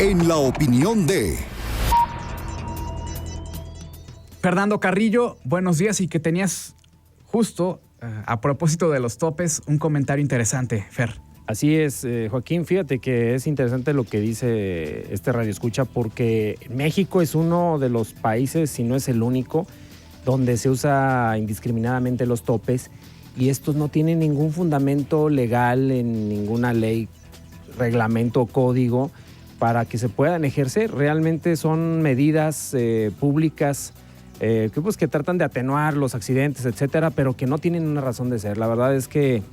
En la opinión de Fernando Carrillo, buenos días, y que tenías justo a propósito de los topes un comentario interesante, Fer. Así es, Joaquín, fíjate que es interesante lo que dice este radioescucha, porque México es uno de los países, si no es el único, donde se usa indiscriminadamente los topes, y estos no tienen ningún fundamento legal en ninguna ley, reglamento o código para que se puedan ejercer. Realmente son medidas públicas que tratan de atenuar los accidentes, etcétera, pero que no tienen una razón de ser. La verdad es que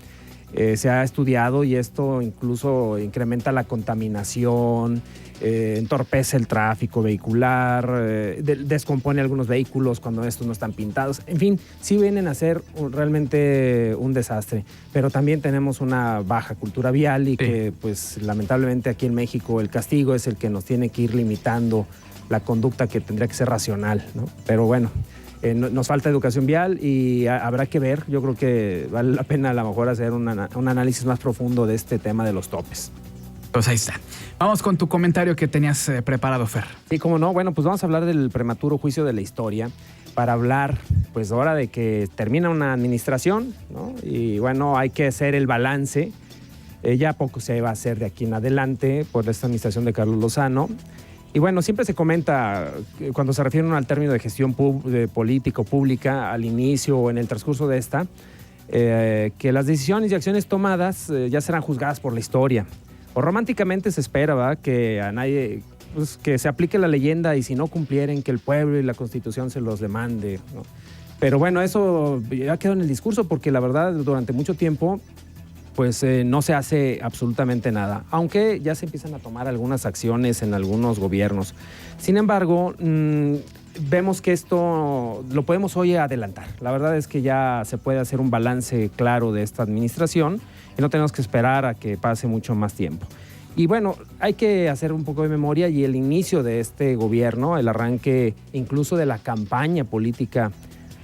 se ha estudiado y esto incluso incrementa la contaminación, entorpece el tráfico vehicular, descompone algunos vehículos cuando estos no están pintados. En fin, sí vienen a ser realmente un desastre, pero también tenemos una baja cultura vial y que pues lamentablemente aquí en México el castigo es el que nos tiene que ir limitando la conducta que tendría que ser racional, ¿no? Pero bueno, nos falta educación vial y habrá que ver. Yo creo que vale la pena a lo mejor hacer un análisis más profundo de este tema de los topes. Pues ahí está. Vamos con tu comentario que tenías preparado, Fer. Sí, cómo no. Bueno, pues vamos a hablar del prematuro juicio de la historia para hablar, pues ahora de que termina una administración, ¿no? Y bueno, hay que hacer el balance. Ya poco se va a hacer de aquí en adelante por esta administración de Carlos Lozano. Y bueno, siempre se comenta cuando se refieren al término de gestión política o pública, al inicio o en el transcurso de esta, que las decisiones y acciones tomadas ya serán juzgadas por la historia. O románticamente se espera, ¿verdad?, que a nadie, pues, que se aplique la leyenda y si no cumplieren, que el pueblo y la Constitución se los demande, ¿no? Pero bueno, eso ya quedó en el discurso porque la verdad durante mucho tiempo pues no se hace absolutamente nada, aunque ya se empiezan a tomar algunas acciones en algunos gobiernos. Sin embargo, vemos que esto lo podemos hoy adelantar. La verdad es que ya se puede hacer un balance claro de esta administración y no tenemos que esperar a que pase mucho más tiempo. Y bueno, hay que hacer un poco de memoria y el inicio de este gobierno, el arranque incluso de la campaña política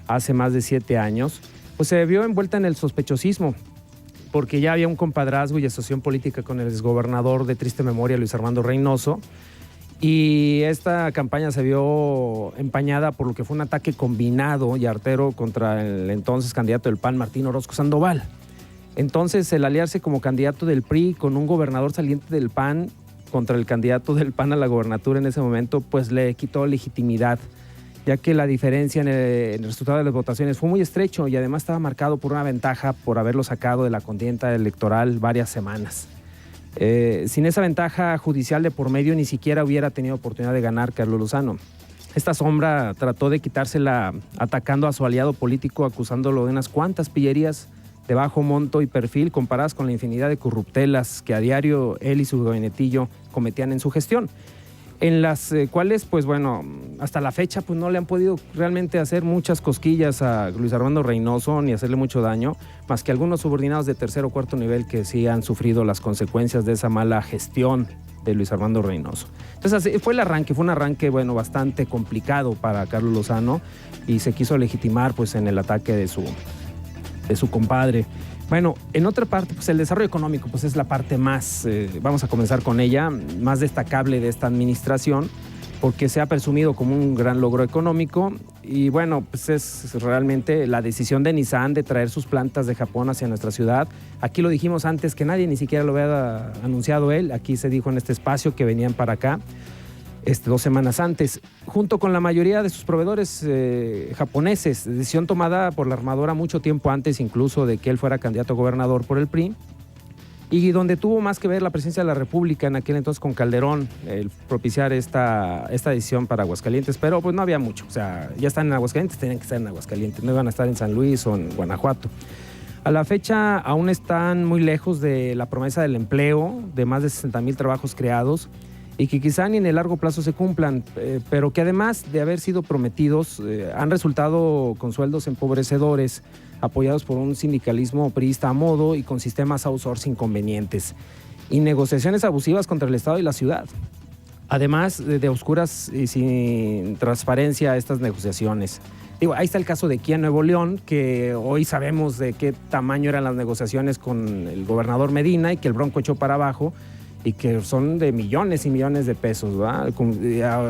hace más de 7 años, pues se vio envuelta en el sospechosismo, porque ya había un compadrazgo y asociación política con el exgobernador de triste memoria, Luis Armando Reynoso, y esta campaña se vio empañada por lo que fue un ataque combinado y artero contra el entonces candidato del PAN, Martín Orozco Sandoval. Entonces, el aliarse como candidato del PRI con un gobernador saliente del PAN contra el candidato del PAN a la gobernatura en ese momento, pues le quitó legitimidad, ya que la diferencia en el resultado de las votaciones fue muy estrecho y además estaba marcado por una ventaja por haberlo sacado de la contienda electoral varias semanas. Sin esa ventaja judicial de por medio ni siquiera hubiera tenido oportunidad de ganar Carlos Lozano. Esta sombra trató de quitársela atacando a su aliado político, acusándolo de unas cuantas pillerías de bajo monto y perfil comparadas con la infinidad de corruptelas que a diario él y su gabinetillo cometían en su gestión, en las cuales, pues bueno, hasta la fecha pues no le han podido realmente hacer muchas cosquillas a Luis Armando Reynoso ni hacerle mucho daño, más que algunos subordinados de tercer o cuarto nivel que sí han sufrido las consecuencias de esa mala gestión de Luis Armando Reynoso. Entonces así fue un arranque bueno, bastante complicado para Carlos Lozano y se quiso legitimar pues en el ataque de su compadre. Bueno, en otra parte, pues el desarrollo económico pues es la parte más, vamos a comenzar con ella, más destacable de esta administración, porque se ha presumido como un gran logro económico y bueno, pues es realmente la decisión de Nissan de traer sus plantas de Japón hacia nuestra ciudad. Aquí lo dijimos antes que nadie ni siquiera lo había anunciado él, aquí se dijo en este espacio que venían para acá 2 semanas antes, junto con la mayoría de sus proveedores japoneses, decisión tomada por la armadora mucho tiempo antes incluso de que él fuera candidato a gobernador por el PRI, y donde tuvo más que ver la presencia de la República en aquel entonces con Calderón, el propiciar esta decisión para Aguascalientes, pero pues no había mucho, o sea, ya están en Aguascalientes, tenían que estar en Aguascalientes, no iban a estar en San Luis o en Guanajuato. A la fecha aún están muy lejos de la promesa del empleo, de más de 60,000 trabajos creados, y que quizá ni en el largo plazo se cumplan, pero que además de haber sido prometidos, han resultado con sueldos empobrecedores, apoyados por un sindicalismo priista a modo y con sistemas outsourcing convenientes, y negociaciones abusivas contra el Estado y la ciudad. Además de oscuras y sin transparencia estas negociaciones. Digo, ahí está el caso de Kia Nuevo León, que hoy sabemos de qué tamaño eran las negociaciones con el gobernador Medina y que el Bronco echó para abajo, y que son de millones y millones de pesos, ¿verdad? Con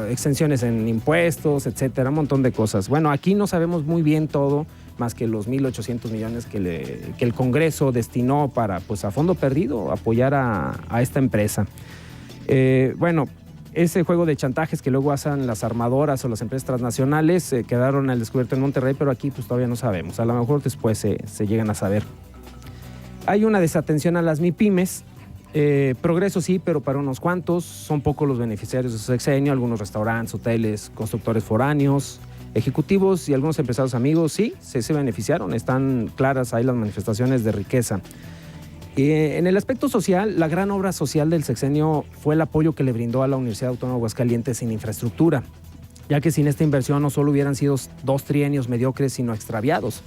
exenciones en impuestos, etcétera, un montón de cosas. Bueno, aquí no sabemos muy bien todo, más que los 1.800 millones que el Congreso destinó para, pues a fondo perdido, apoyar a esta empresa. Bueno, ese juego de chantajes que luego hacen las armadoras o las empresas transnacionales quedaron al descubierto en Monterrey, pero aquí pues todavía no sabemos. A lo mejor después se llegan a saber. Hay una desatención a las MIPYMES. Progreso sí, pero para unos cuantos. Son pocos los beneficiarios de su sexenio, algunos restaurantes, hoteles, constructores foráneos, ejecutivos y algunos empresarios amigos, sí, se beneficiaron. Están claras ahí las manifestaciones de riqueza. En el aspecto social, la gran obra social del sexenio fue el apoyo que le brindó a la Universidad Autónoma de Aguascalientes en infraestructura, ya que sin esta inversión no solo hubieran sido 2 trienios mediocres, sino extraviados,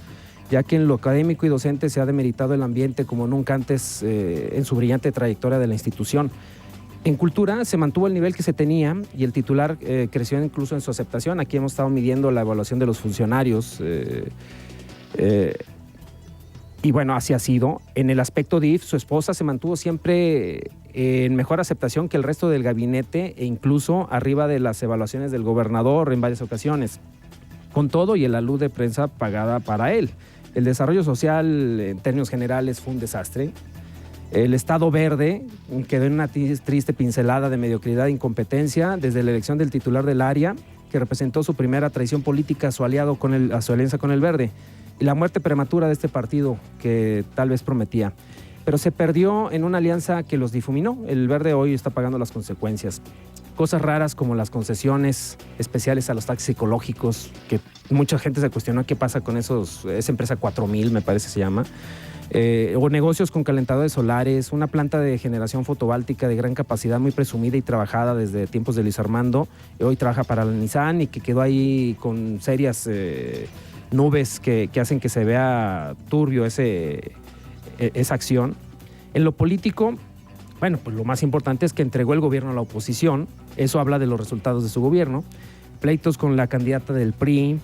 ya que en lo académico y docente se ha demeritado el ambiente como nunca antes en su brillante trayectoria de la institución. En cultura se mantuvo el nivel que se tenía y el titular creció incluso en su aceptación. Aquí hemos estado midiendo la evaluación de los funcionarios y bueno, así ha sido. En el aspecto DIF, su esposa se mantuvo siempre en mejor aceptación que el resto del gabinete e incluso arriba de las evaluaciones del gobernador en varias ocasiones. Con todo y la luz de prensa pagada para él. El desarrollo social, en términos generales, fue un desastre. El Estado Verde quedó en una triste pincelada de mediocridad e incompetencia desde la elección del titular del área, que representó su primera traición política a su alianza con el Verde, y la muerte prematura de este partido que tal vez prometía. Pero se perdió en una alianza que los difuminó. El Verde hoy está pagando las consecuencias. Cosas raras como las concesiones especiales a los taxis ecológicos, que mucha gente se cuestionó qué pasa con esa empresa 4000, me parece se llama, o negocios con calentadores solares, una planta de generación fotovoltaica de gran capacidad, muy presumida y trabajada desde tiempos de Luis Armando, hoy trabaja para la Nissan y que quedó ahí con serias nubes que hacen que se vea turbio esa acción. En lo político, bueno, pues lo más importante es que entregó el gobierno a la oposición. Eso habla de los resultados de su gobierno. Pleitos con la candidata del PRI,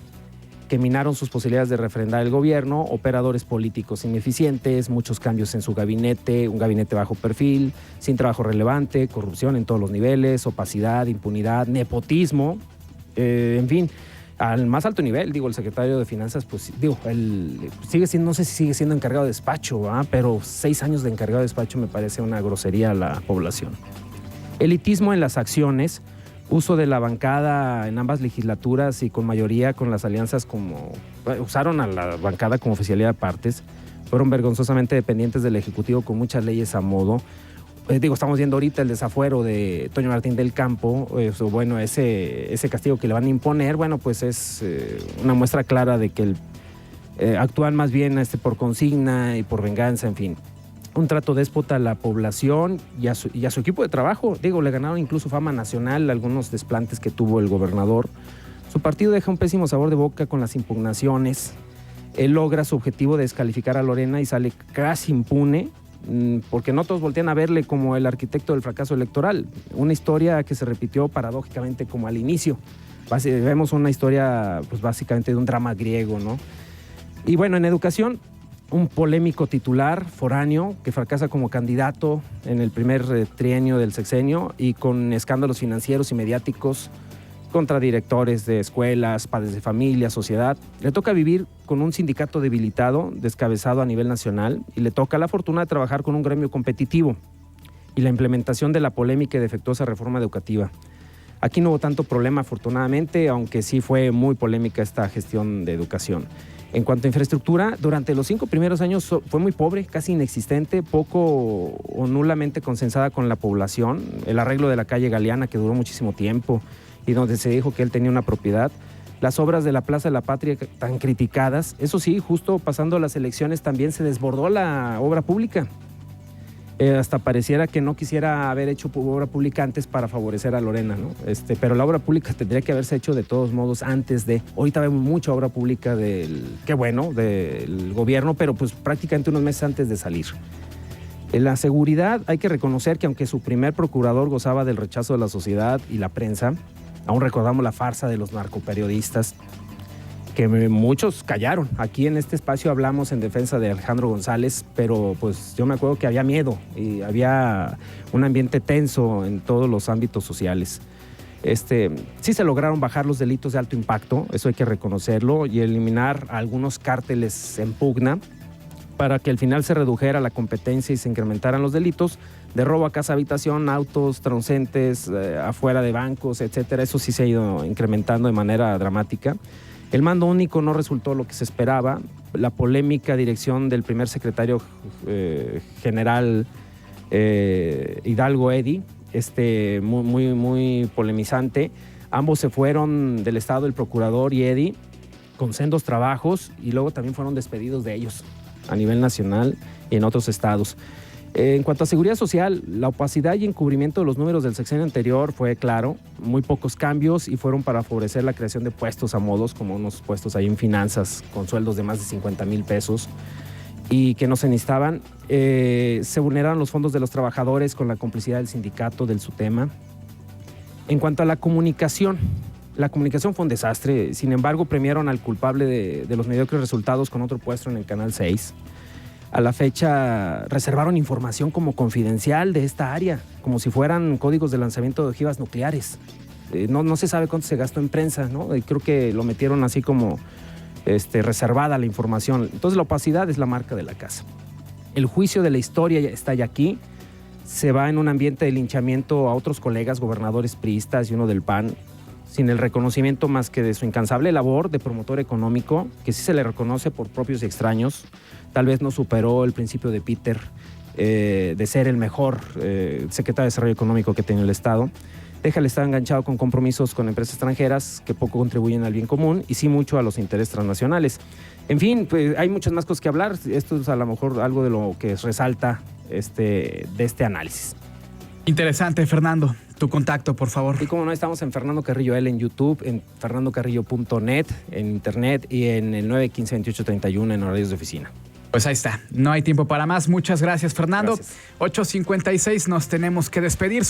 que minaron sus posibilidades de refrendar el gobierno, operadores políticos ineficientes, muchos cambios en su gabinete, un gabinete bajo perfil, sin trabajo relevante, corrupción en todos los niveles, opacidad, impunidad, nepotismo, en fin, al más alto nivel. Digo, el secretario de Finanzas, pues digo, él sigue siendo, no sé si sigue siendo encargado de despacho, ¿verdad? Pero 6 años de encargado de despacho me parece una grosería a la población. Elitismo en las acciones, uso de la bancada en ambas legislaturas y con mayoría con las alianzas usaron a la bancada como oficialidad de partes, fueron vergonzosamente dependientes del Ejecutivo con muchas leyes a modo. Estamos viendo ahorita el desafuero de Toño Martín del Campo, bueno, ese castigo que le van a imponer, bueno, pues es una muestra clara de que actúan más bien por consigna y por venganza, en fin. Un trato déspota a la población y a su equipo de trabajo. Le ganaron incluso fama nacional algunos desplantes que tuvo el gobernador. Su partido deja un pésimo sabor de boca con las impugnaciones. Él logra su objetivo de descalificar a Lorena y sale casi impune, porque no todos voltean a verle como el arquitecto del fracaso electoral. Una historia que se repitió paradójicamente como al inicio. Vemos una historia pues básicamente de un drama griego, ¿no? Y bueno, en educación, un polémico titular foráneo que fracasa como candidato en el primer trienio del sexenio y con escándalos financieros y mediáticos contra directores de escuelas, padres de familia, sociedad. Le toca vivir con un sindicato debilitado, descabezado a nivel nacional, y le toca la fortuna de trabajar con un gremio competitivo y la implementación de la polémica y defectuosa reforma educativa. Aquí no hubo tanto problema, afortunadamente, aunque sí fue muy polémica esta gestión de educación. En cuanto a infraestructura, durante los 5 primeros años fue muy pobre, casi inexistente, poco o nulamente consensada con la población. El arreglo de la calle Galeana, que duró muchísimo tiempo y donde se dijo que él tenía una propiedad. Las obras de la Plaza de la Patria tan criticadas. Eso sí, justo pasando las elecciones también se desbordó la obra pública. Hasta pareciera que no quisiera haber hecho obra pública antes para favorecer a Lorena, ¿no? Pero la obra pública tendría que haberse hecho de todos modos antes de. Ahorita vemos mucha obra pública del gobierno, pero pues prácticamente unos meses antes de salir. En la seguridad hay que reconocer que aunque su primer procurador gozaba del rechazo de la sociedad y la prensa, aún recordamos la farsa de los narcoperiodistas, que muchos callaron. Aquí en este espacio hablamos en defensa de Alejandro González, pero pues yo me acuerdo que había miedo y había un ambiente tenso en todos los ámbitos sociales. Sí se lograron bajar los delitos de alto impacto, eso hay que reconocerlo, y eliminar algunos cárteles en pugna para que al final se redujera la competencia y se incrementaran los delitos de robo a casa habitación, autos, transeúntes, afuera de bancos, etcétera. Eso sí se ha ido incrementando de manera dramática. El mando único no resultó lo que se esperaba. La polémica dirección del primer secretario general Hidalgo Eddy, muy polemizante. Ambos se fueron del estado, el procurador y Eddy, con sendos trabajos, y luego también fueron despedidos de ellos a nivel nacional y en otros estados. En cuanto a seguridad social, la opacidad y encubrimiento de los números del sexenio anterior fue claro, muy pocos cambios y fueron para favorecer la creación de puestos a modos, como unos puestos ahí en finanzas con sueldos de más de 50,000 pesos y que no se necesitaban. Se vulneraron los fondos de los trabajadores con la complicidad del sindicato del SUTEMA. En cuanto a la comunicación fue un desastre. Sin embargo, premiaron al culpable de los mediocres resultados con otro puesto en el Canal 6. A la fecha reservaron información como confidencial de esta área, como si fueran códigos de lanzamiento de ojivas nucleares. No se sabe cuánto se gastó en prensa, ¿no? Y creo que lo metieron así como reservada la información. Entonces la opacidad es la marca de la casa. El juicio de la historia está ya aquí. Se va en un ambiente de linchamiento a otros colegas gobernadores priistas y uno del PAN, sin el reconocimiento más que de su incansable labor de promotor económico, que sí se le reconoce por propios y extraños. Tal vez no superó el principio de Peter de ser el mejor secretario de Desarrollo Económico que tiene el Estado. Deja el Estado enganchado con compromisos con empresas extranjeras que poco contribuyen al bien común y sí mucho a los intereses transnacionales. En fin, pues hay muchas más cosas que hablar. Esto es a lo mejor algo de lo que resalta de este análisis. Interesante, Fernando. Tu contacto, por favor. Y como no, estamos en Fernando Carrillo L en YouTube, en fernandocarrillo.net, en internet y en el 915-2831 en horarios de oficina. Pues ahí está. No hay tiempo para más. Muchas gracias, Fernando. Gracias. 8:56, nos tenemos que despedir.